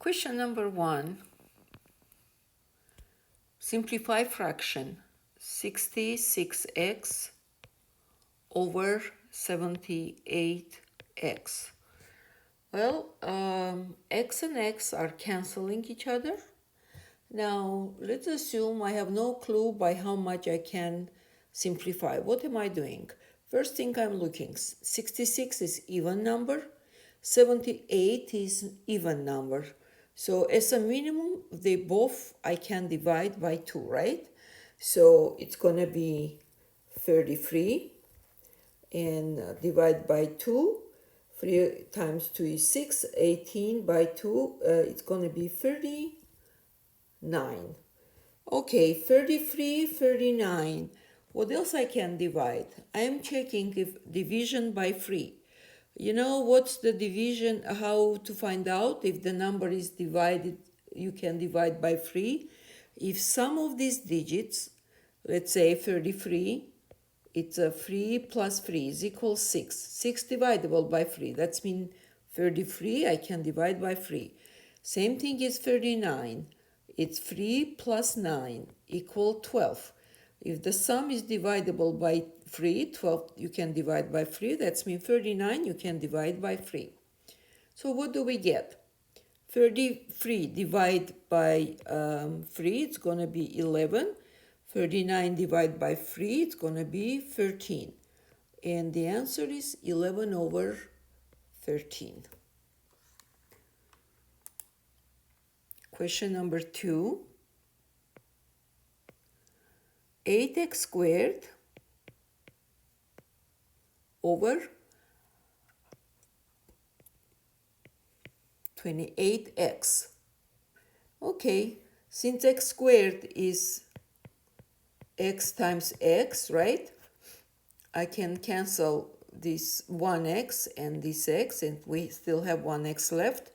Question number 1. Simplify fraction 66x over 78x. Well, x and x are canceling each other. Now, let's assume I have no clue by how much I can simplify. What am I doing? First thing I'm looking, 66 is even number, 78 is even number. So as a minimum, they both I can divide by 2, right? So it's going to be 33 and divide by 2. 3 times 2 is 6, 18 by 2, it's going to be 39. Okay, 33, 39. What else I can divide? I am checking if division by 3. You know what's the division, how to find out if the number is divided, you can divide by 3. If some of these digits, let's say 33, it's a 3 plus 3 is equal 6. 6 divisible by 3, that's mean 33 I can divide by 3. Same thing is 39. It's 3 plus 9 equal 12. If the sum is divisible by 3, 12 you can divide by 3. That's mean 39 you can divide by 3. So what do we get? 33 divided by 3, it's going to be 11. 39 divided by 3, it's going to be 13. And the answer is 11 over 13. Question number 2. 8x squared over 28x. Okay, since x squared is x times x, right? I can cancel this 1x and this x, and we still have 1x left.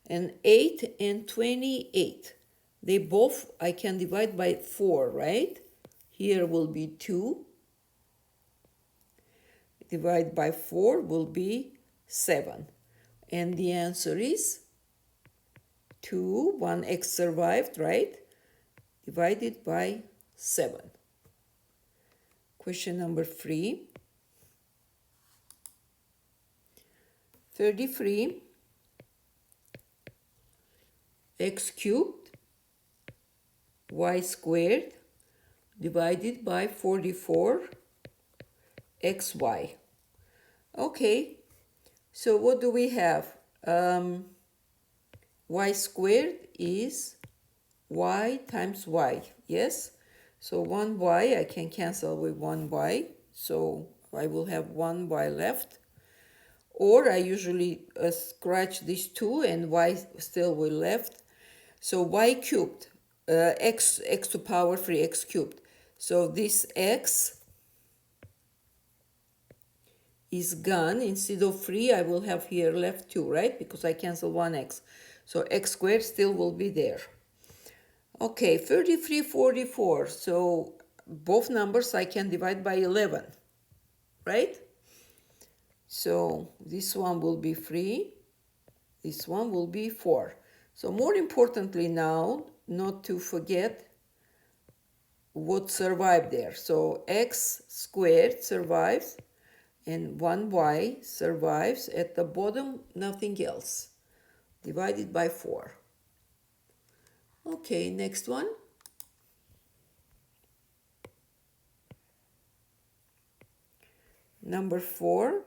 And 8 and 28, they both, I can divide by 4, right? Here will be 2. Divide by 4 will be 7. And the answer is 2, 1x survived, right? Divided by 7. Question number 3. 33 x cubed y squared divided by 44 xy. Okay, so what do we have? Y squared is y times y, yes? So 1y I can cancel with 1y, so I will have 1y left. Or I usually scratch these 2 and y still will left. So y cubed, x to power 3, x cubed. So this x is gone. Instead of 3, I will have here left 2, right? Because I cancel 1x. So x squared still will be there. Okay, 33, 44. So both numbers I can divide by 11, right? So this one will be 3. This one will be 4. So more importantly now, not to forget what survived there. So x squared survives and 1y survives. At the bottom, nothing else. Divided by 4. Okay, next one. Number 4.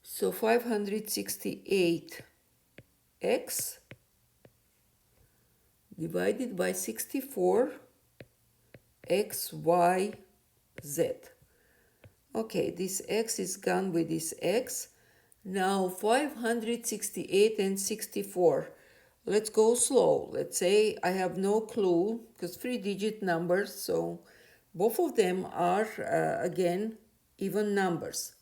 So 568x divided by 64 x, y, z. Okay, this x is gone with this x. Now 568 and 64. Let's go slow. Let's say I have no clue because 3-digit numbers, so both of them are, again, even numbers.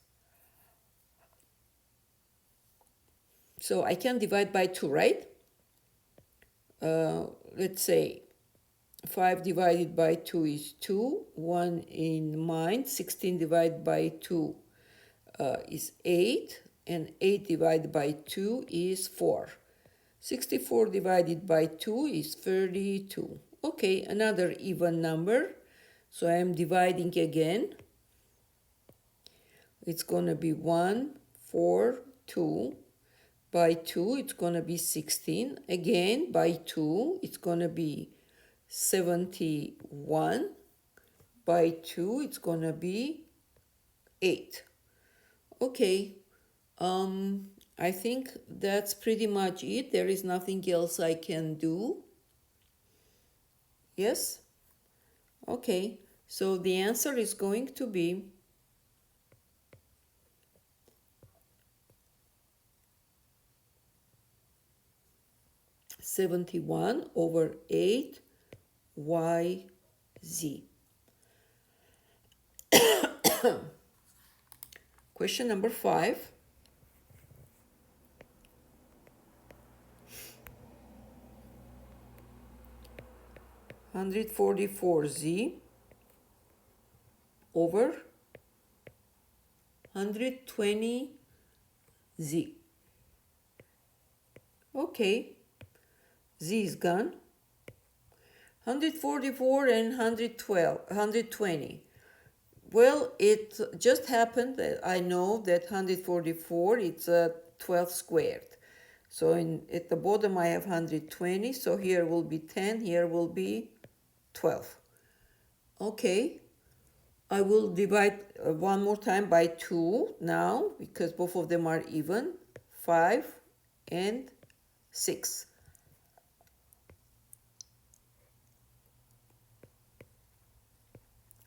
So I can divide by 2, right? Let's say 5 divided by 2 is 2. 1 in mind. 16 divided by 2 is 8. and 8 divided by 2 is 4. 64 divided by 2 is 32. Okay, another even number. So I am dividing again. It's going to be 1, 4, 2. By 2, it's going to be 16. Again, by 2, it's going to be 71. By 2, it's going to be 8. Okay, I think that's pretty much it. There is nothing else I can do. Yes? Okay, so the answer is going to be 71 over 8 YZ. Question number 5. $144Z over $120Z. Okay, Z is gone. 144 and 120. Well, it just happened that I know that 144, it's a 12 squared. So at the bottom I have 120, so here will be 10, here will be 12. Okay, I will divide one more time by 2 now, because both of them are even. 5 and 6.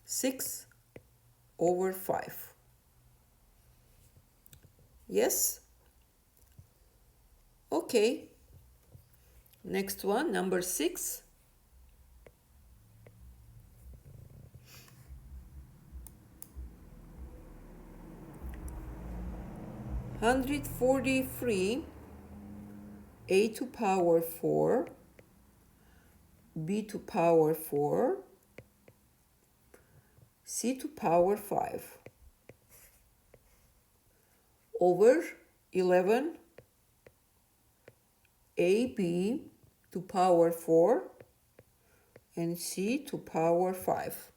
6 over 5. Yes? Okay. Next one, number 6. $143, a to power 4, b to power 4, c to power 5, over 11, ab to power 4, and c to power 5.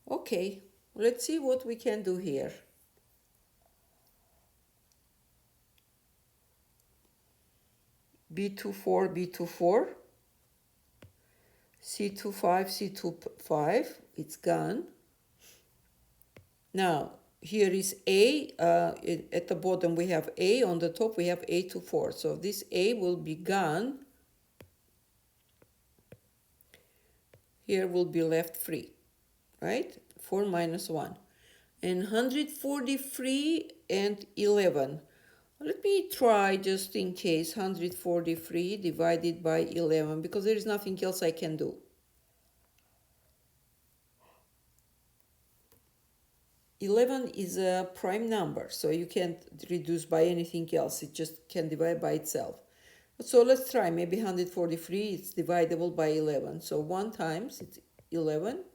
Okay, let's see what we can do here. b to 4, b to 4, c to 5, c to 5, it's gone. Now, here is a, at the bottom we have a, on the top we have a to 4. So this a will be gone. Here will be left free, right? 4 minus 1. And 143 and 11. Let me try just in case 143 divided by 11, because there is nothing else I can do. 11 is a prime number, so you can't reduce by anything else. It just can divide by itself. So let's try. Maybe 143 is divisible by 11. So 1 times it's 11.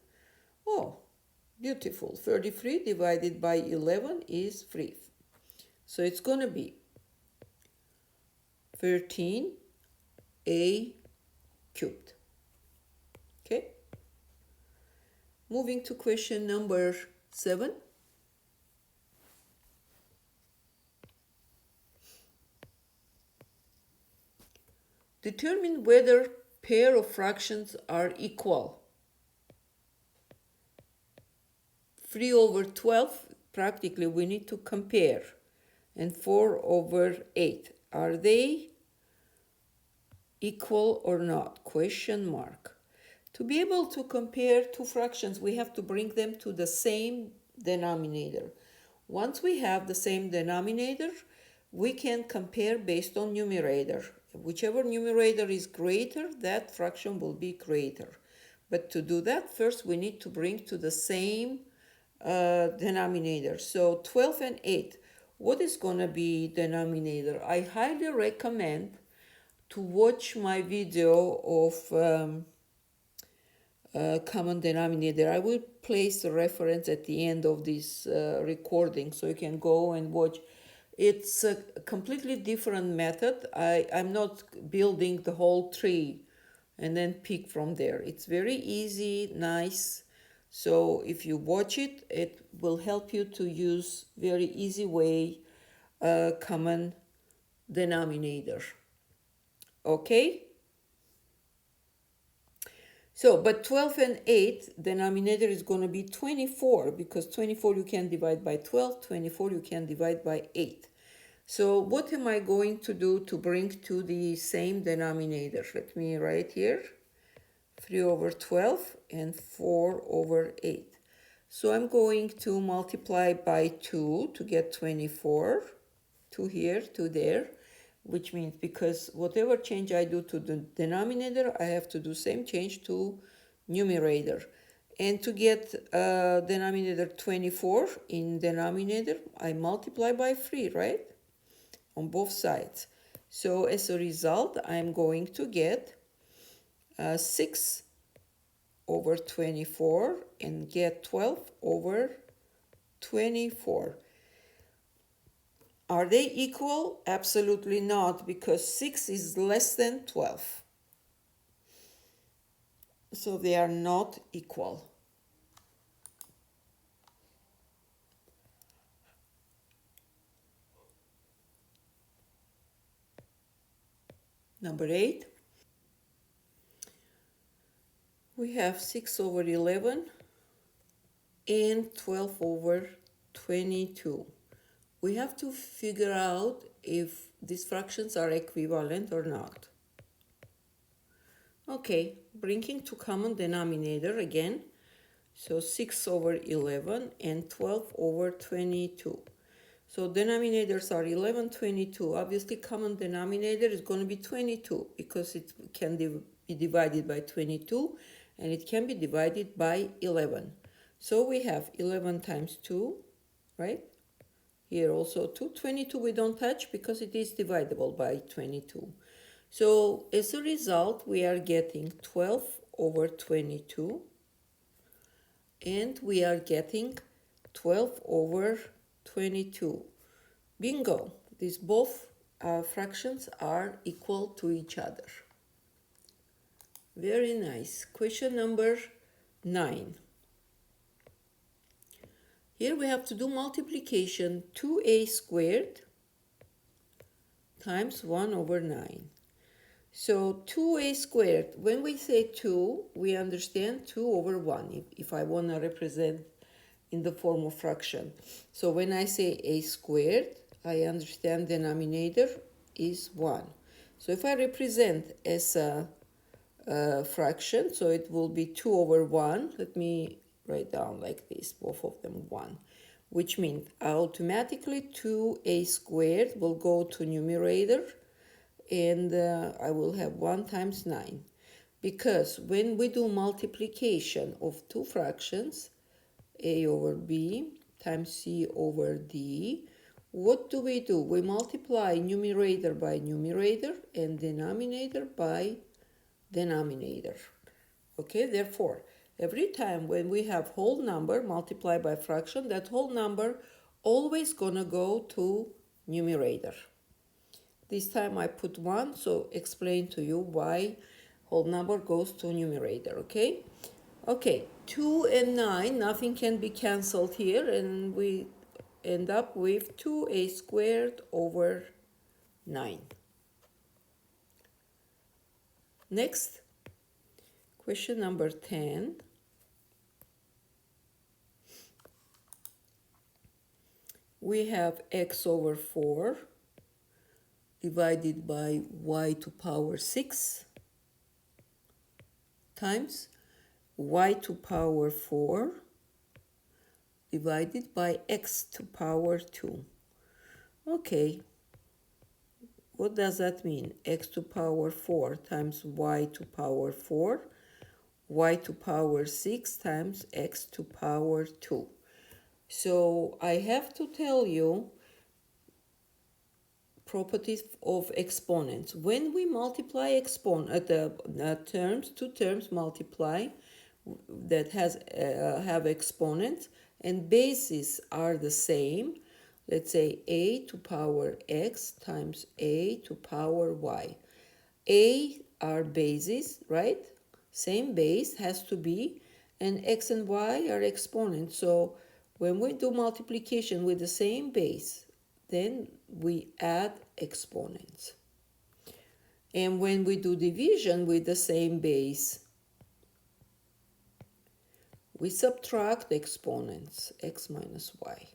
Oh, beautiful. 33 divided by 11 is 3. So it's going to be 13a cubed. Okay. Moving to question number 7. Determine whether pair of fractions are equal. 3 over 12, practically we need to compare. And 4 over 8, are they equal or not? Question mark. To be able to compare two fractions, we have to bring them to the same denominator. Once we have the same denominator, we can compare based on numerator. Whichever numerator is greater, that fraction will be greater. But to do that, first we need to bring to the same denominator. So 12 and 8, what is going to be denominator? I highly recommend to watch my video of common denominator. I will place the reference at the end of this recording, so you can go and watch. It's a completely different method. I'm not building the whole tree and then pick from there. It's very easy, nice. So if you watch it, it will help you to use very easy way a common denominator. Okay? So, but 12 and 8, denominator is going to be 24 because 24 you can divide by 12, 24 you can divide by 8. So what am I going to do to bring to the same denominator? Let me write here 3 over 12 and 4 over 8. So I'm going to multiply by 2 to get 24. 2 here, 2 there, which means because whatever change I do to the denominator, I have to do same change to numerator. And to get denominator 24 in denominator, I multiply by 3, right? On both sides. So as a result, I'm going to get 6 over 24 and get 12 over 24. Are they equal? Absolutely not, because 6 is less than 12. So they are not equal. Number 8. We have 6 over 11 and 12 over 22. We have to figure out if these fractions are equivalent or not. Okay, bringing to common denominator again. So 6 over 11 and 12 over 22. So denominators are 11, 22. Obviously, common denominator is going to be 22 because it can be divided by 22 and it can be divided by 11. So we have 11 times 2, right? Here also 2. 22 we don't touch because it is divisible by 22. So as a result, we are getting 12 over 22 and we are getting 12 over 22. Bingo! These both fractions are equal to each other. Very nice. Question number 9. Here we have to do multiplication 2a squared times 1 over 9. So 2a squared, when we say 2, we understand 2 over 1 if I want to represent in the form of fraction. So when I say a squared, I understand denominator is 1. So if I represent as a fraction, so it will be 2 over 1. Let me write down like this, both of them 1. Which means automatically 2a squared will go to numerator and I will have 1 times 9. Because when we do multiplication of two fractions, a over b times c over d, what do? We multiply numerator by numerator and denominator by denominator. Okay, therefore, every time when we have whole number multiplied by fraction, that whole number always gonna go to numerator. This time I put 1, so explain to you why whole number goes to numerator, okay? Okay, 2 and 9, nothing can be cancelled here, and we end up with 2a squared over 9. Next, question number 10. We have x over 4 divided by y to power 6 times y to power 4 divided by x to power 2. Okay, what does that mean? X to power 4 times y to power 4, y to power 6 times x to power 2. So I have to tell you properties of exponents. When we multiply two terms multiply that have exponents and bases are the same, let's say a to power x times a to power y. A are bases, right? Same base has to be, and x and y are exponents. So when we do multiplication with the same base, then we add exponents. And when we do division with the same base, we subtract exponents, x minus y.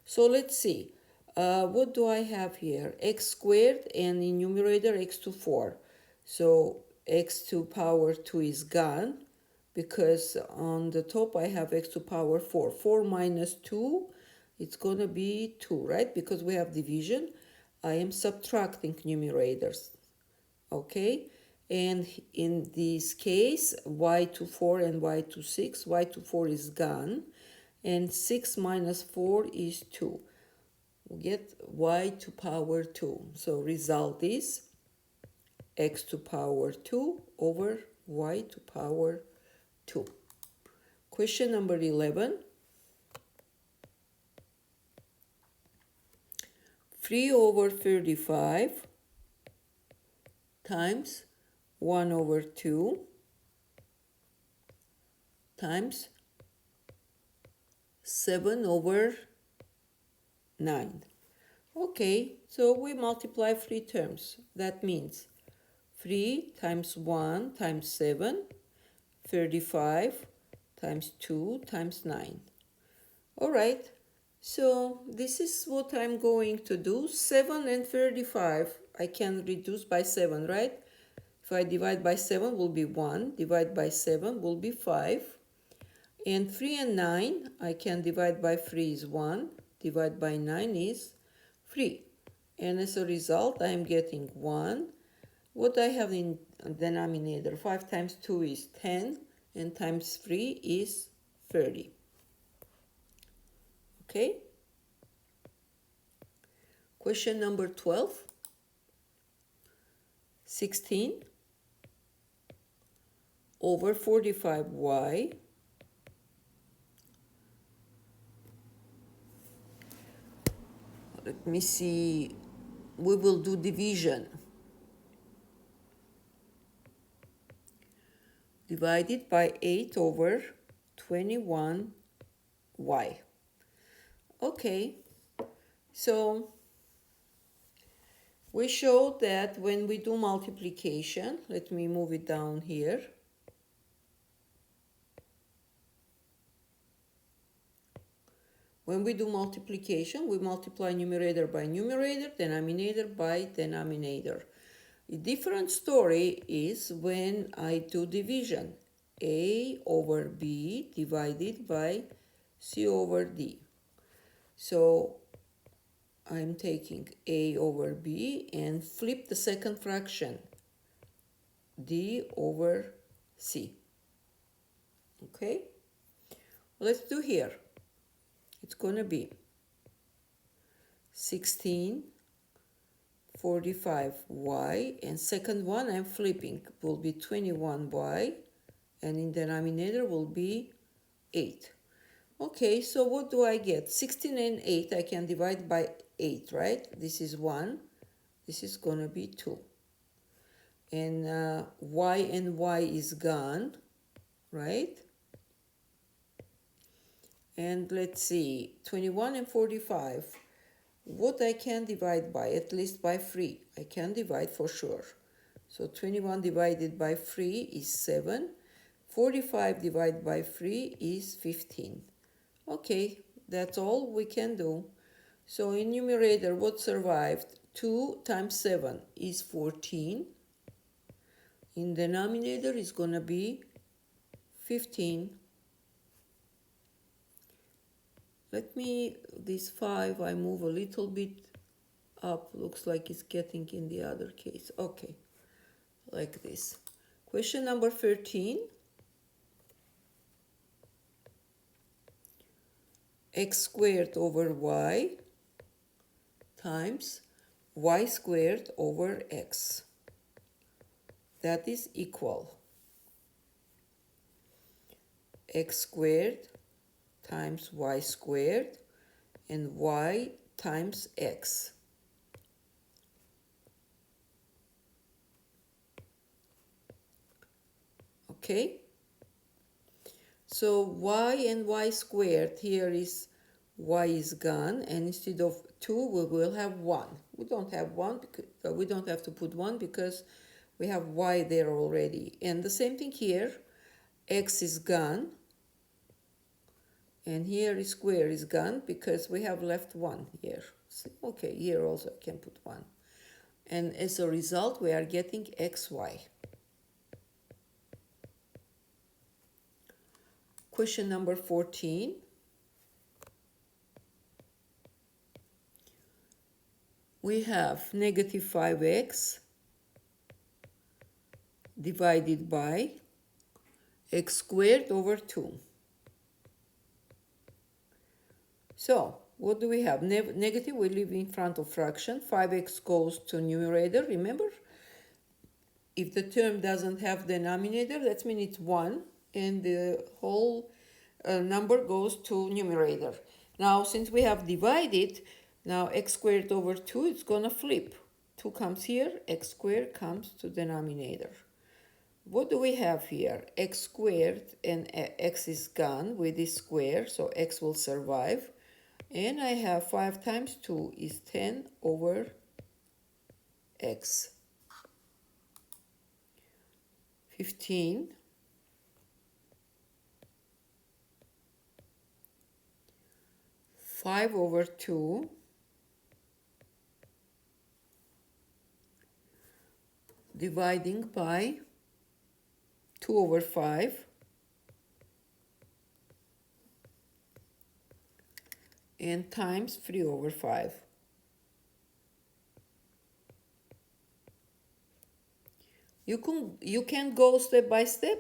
So let's see, what do I have here? X squared, and in numerator x to 4. So x to power 2 is gone, because on the top I have x to power 4. 4 minus 2, it's going to be 2, right? Because we have division, I am subtracting numerators, okay? And in this case, y to 4 and y to 6, y to 4 is gone, and 6 minus 4 is 2. We get y to power 2. So result is x to power 2 over y to power 2. Question number 11. 3 over 35 times 1 over 2 times 7 over 9. Okay, so we multiply 3 terms. That means 3 times 1 times 7, 35 times 2 times 9. All right, so this is what I'm going to do. 7 and 35, I can reduce by 7, right? If I divide by 7 will be 1, divide by 7 will be 5. And 3 and 9, I can divide by 3 is 1, divide by 9 is 3. And as a result, I am getting 1. What I have in denominator, 5 times 2 is 10, and times 3 is 30. Okay? Question number 12. 16 over 45y let me see, we will do division. Divided by 8 over 21y. Okay, so we showed that when we do multiplication, let me move it down here. When we do multiplication, we multiply numerator by numerator, denominator by denominator. A different story is when I do division. A over B divided by C over D. So I'm taking A over B and flip the second fraction. D over C. Okay? Let's do here. It's going to be 16 45y, and second one I'm flipping will be 21y, and in denominator will be 8. Okay, so what do I get? 16 and 8 I can divide by 8, right? This is 1, this is gonna be 2, and y is gone, right? And let's see, 21 and 45, what I can divide by, at least by 3. I can divide for sure. So 21 divided by 3 is 7. 45 divided by 3 is 15. Okay, that's all we can do. So in numerator, what survived? 2 times 7 is 14. In denominator is going to be 15. Let me, this 5, I move a little bit up. Looks like it's getting in the other case. Okay, like this. Question number 13. X squared over y times y squared over x. That is equal x squared times y squared and y times x. Okay? So y and y squared, here is y is gone, and instead of 2 we will have 1. We don't have 1 because we don't have to put 1 because we have y there already. And the same thing here, x is gone, and here is square is gone because we have left 1 here. So, okay, here also I can put 1. And as a result we are getting xy. Question number 14. We have negative 5x divided by x squared over 2. So, what do we have? Negative, we leave in front of fraction. 5x goes to numerator, remember? If the term doesn't have denominator, that means it's 1, and the whole number goes to numerator. Now, since we have divided, now x squared over 2, it's going to flip. 2 comes here, x squared comes to denominator. What do we have here? X squared, and x is gone with this square, so x will survive. And I have 5 times 2 is 10 over x. 15. 5 over 2 dividing by 2 over 5 and times 3 over 5. You can go step by step,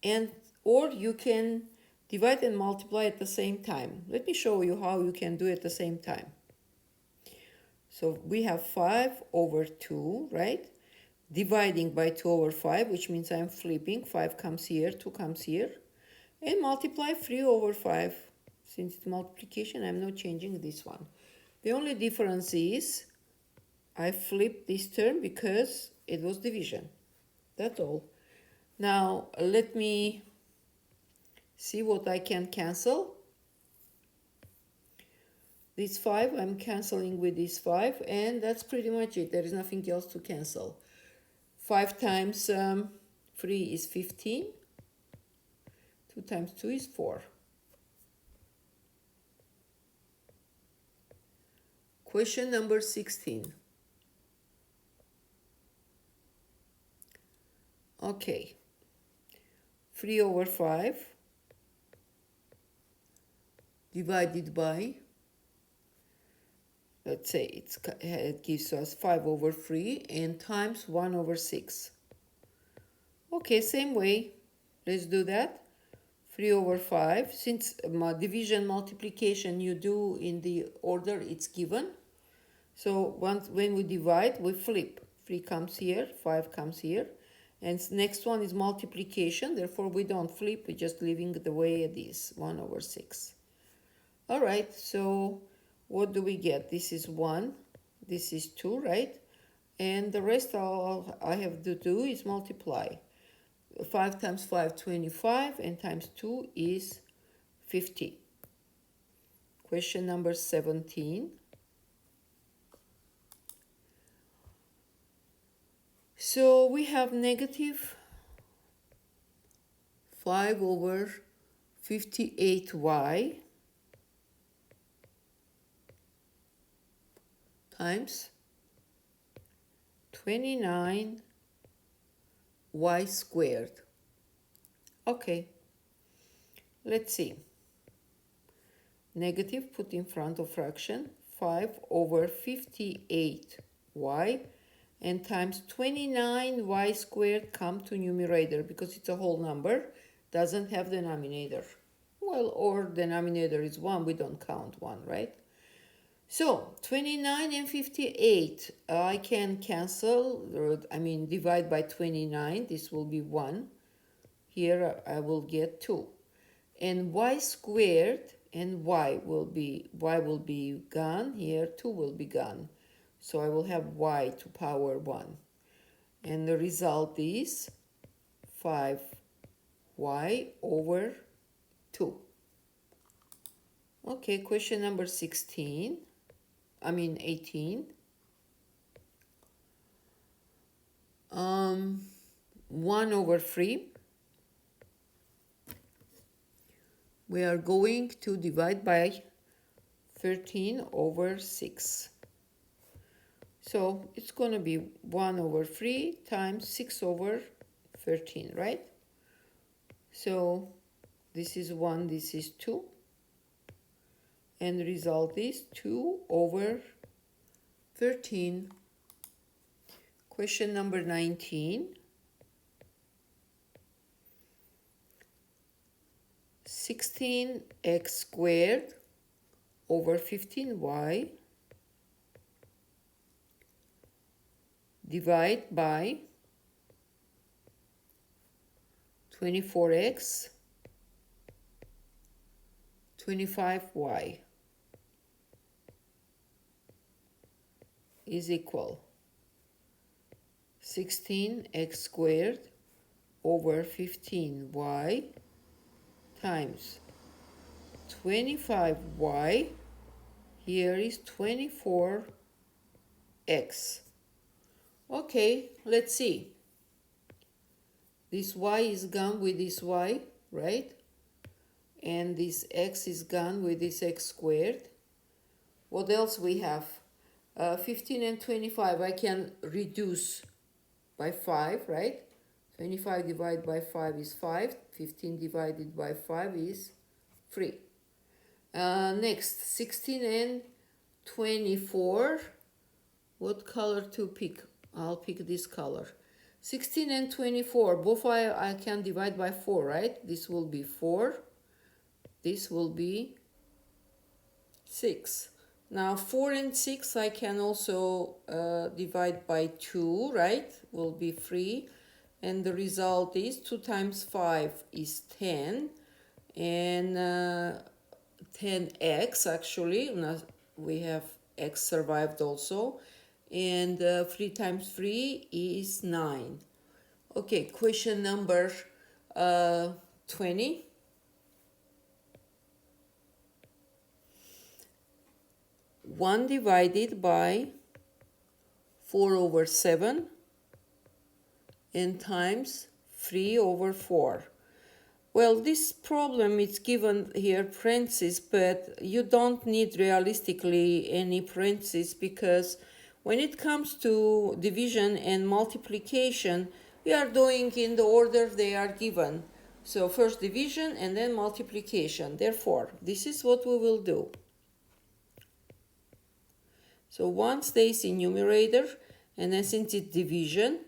and or you can divide and multiply at the same time. Let me show you how you can do it at the same time. So we have 5 over 2, right? Dividing by 2 over 5, which means I'm flipping. 5 comes here, 2 comes here. And multiply 3 over 5. Since it's multiplication, I'm not changing this one. The only difference is I flipped this term because it was division. That's all. Now, let me see what I can cancel. This 5, I'm canceling with this 5, and that's pretty much it. There is nothing else to cancel. 5 times 3 is 15. 2 times 2 is 4. Question number 16. Okay. 3 over 5 divided by, let's say it gives us 5 over 3 and times 1 over 6. Okay, same way. Let's do that. 3 over 5. Since division multiplication you do in the order it's given. So when we divide, we flip. 3 comes here, 5 comes here. And next one is multiplication. Therefore, we don't flip. We're just leaving it the way it is. 1 over 6. All right, so what do we get? This is 1. This is 2, right? And the rest all I have to do is multiply. 5 times 5, 25, and times 2 is 50. Question number 17. So we have negative 5 over 58y times 29y squared. Okay, let's see. Negative put in front of fraction, 5 over 58y, and times 29y squared come to numerator because it's a whole number, doesn't have denominator. Well, or denominator is 1, we don't count 1, right? So 29 and 58, I can cancel, divide by 29, this will be 1. Here I will get 2. And y squared and y will be gone. Here 2 will be gone. So I will have y to power 1. And the result is 5y over 2. Okay, question number 18. 1 over 3. We are going to divide by 13 over 6. So it's going to be 1 over 3 times 6 over 13, right? So this is 1, this is 2. And the result is 2 over 13. Question number 19. 16x squared over 15y divide by 24x 25y is equal 16x squared over 15y times 25y. Here is 24x. Okay, let's see. This y is gone with this y, right? And this x is gone with this x squared. What else we have? 15 and 25 I can reduce by 5, right? 25 divided by 5 is 5. 15 divided by 5 is 3. Next, 16 and 24. What color to pick? I'll pick this color. 16 and 24. Both I can divide by 4, right? This will be 4. This will be 6. Now 4 and 6 I can also divide by 2, right? Will be 3. And the result is 2 times 5 is 10. And 10x actually. Now we have x survived also. And 3 times 3 is 9. Okay, question number 20. 1 divided by 4 over 7 and times 3 over 4. Well, this problem is given here parentheses, but you don't need realistically any parentheses because when it comes to division and multiplication, we are doing in the order they are given. So first division and then multiplication. Therefore, this is what we will do. So 1 stays in numerator, and then since it's division,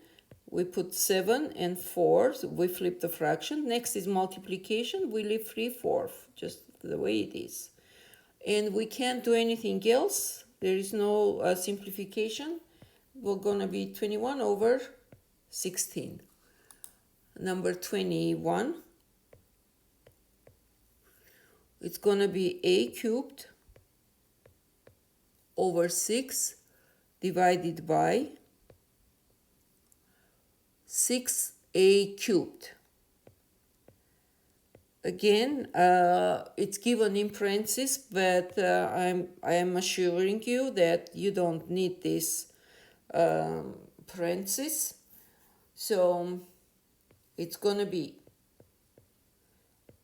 we put 7 and 4, so we flip the fraction. Next is multiplication, we leave 3/4, just the way it is. And we can't do anything else. There is no simplification. We're gonna be 21 over 16. Number 21, it's gonna be a cubed over 6 divided by 6a cubed. Again, it's given in parentheses, but I am assuring you that you don't need this parentheses. So it's gonna be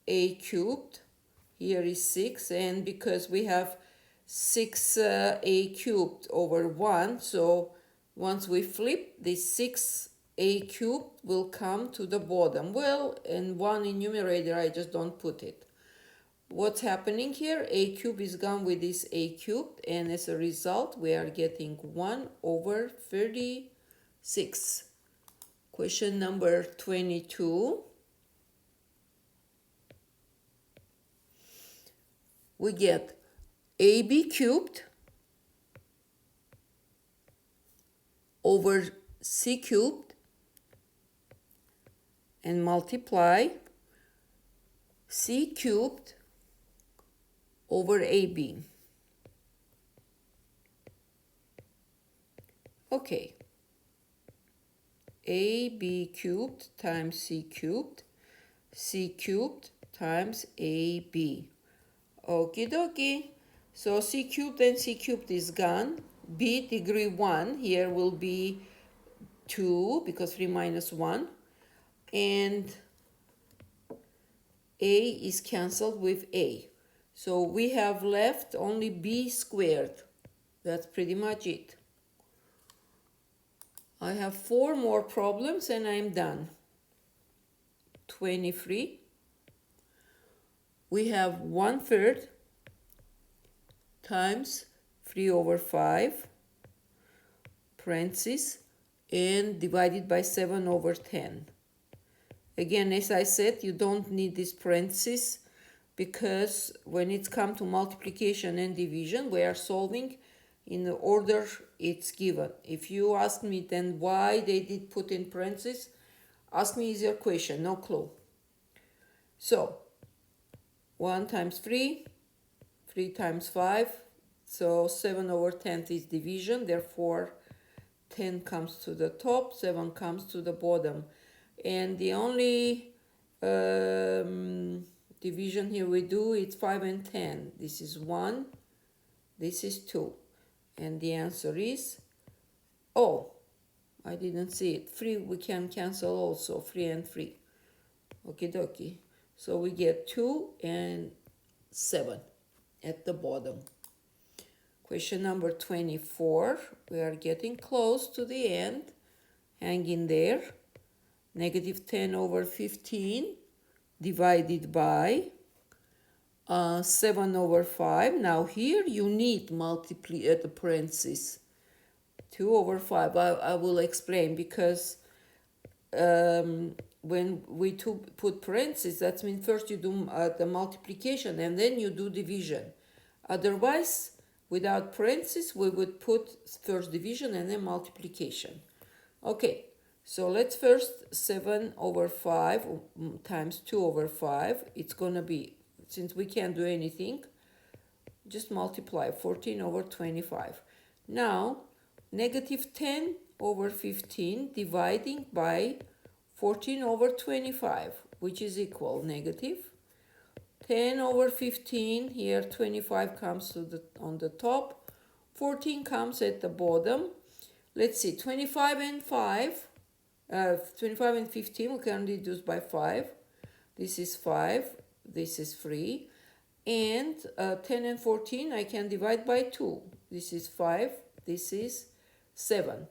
a cubed. Here is 6, and because we have 6a cubed over 1, so once we flip, this 6a cubed will come to the bottom. Well, and 1 in numerator, I just don't put it. What's happening here? A cubed is gone with this a cubed, and as a result, we are getting 1 over 36. Question number 22. We get ab cubed over c cubed and multiply c cubed over AB. Okay, AB cubed times C cubed times AB. Okie dokie. So C cubed and C cubed is gone. B degree 1 here will be 2 because 3 minus 1. And A is cancelled with A. So we have left only B squared. That's pretty much it. I have 4 more problems and I'm done. 23. We have 1/3 times 3 over 5 parentheses and divided by 7 over 10. Again, as I said, you don't need this parentheses because when it's come to multiplication and division, we are solving in the order it's given. If you ask me then why they did put in parentheses, ask me easier question, no clue. So 1 times 3, 3 times 5, so 7 over 10 is division, therefore 10 comes to the top, 7 comes to the bottom. And the only division here we do is 5 and 10. This is 1, this is 2. And the answer is, oh, I didn't see it. 3 we can cancel also, 3 and 3. Okie dokie. So we get 2 and 7 at the bottom. Question number 24. We are getting close to the end. Hang in there. Negative 10 over 15 divided by 7 over 5. Now here you need multiply at the parentheses. 2 over 5. I will explain because when we put parentheses, that means first you do the multiplication and then you do division. Otherwise, without parentheses, we would put first division and then multiplication. Okay, so let's first 7 over 5 times 2 over 5. It's going to be, since we can't do anything, just multiply 14 over 25. Now, negative 10 over 15 dividing by 14 over 25, which is equal negative 10 over 15. Here 25 comes to on the top, 14 comes at the bottom. Let's see, 25 and 15 we can reduce by 5. This is 5, this is 3. And 10 and 14 I can divide by 2. This is 5, this is 7.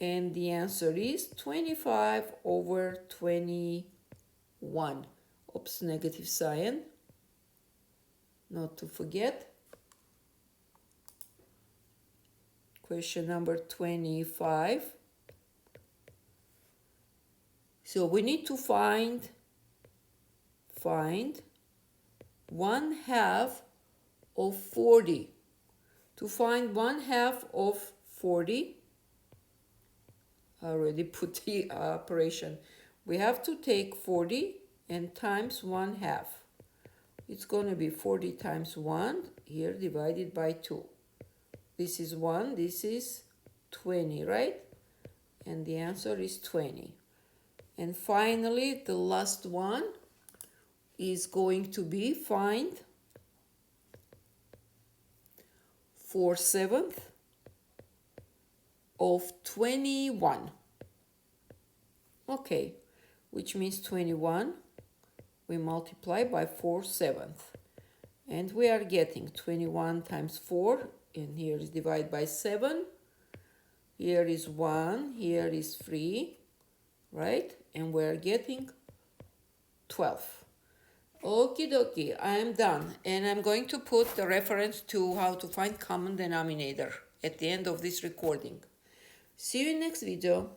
And the answer is 25 over 21. Oops, negative sign. Not to forget. Question number 25. So we need to find 1/2 of 40. To find 1/2 of 40, I already put the operation. We have to take 40 and times 1/2. It's going to be 40 times 1 here divided by 2. This is 1, this is 20, right? And the answer is 20. And finally, the last one is going to be find 4/7 of 21. Okay, which means 21 we multiply by 4/7. And we are getting 21 times 4, and here is divided by 7. Here is 1, here is 3, right? And we are getting 12. Okie dokie, I am done. And I'm going to put the reference to how to find common denominator at the end of this recording. See you in next video.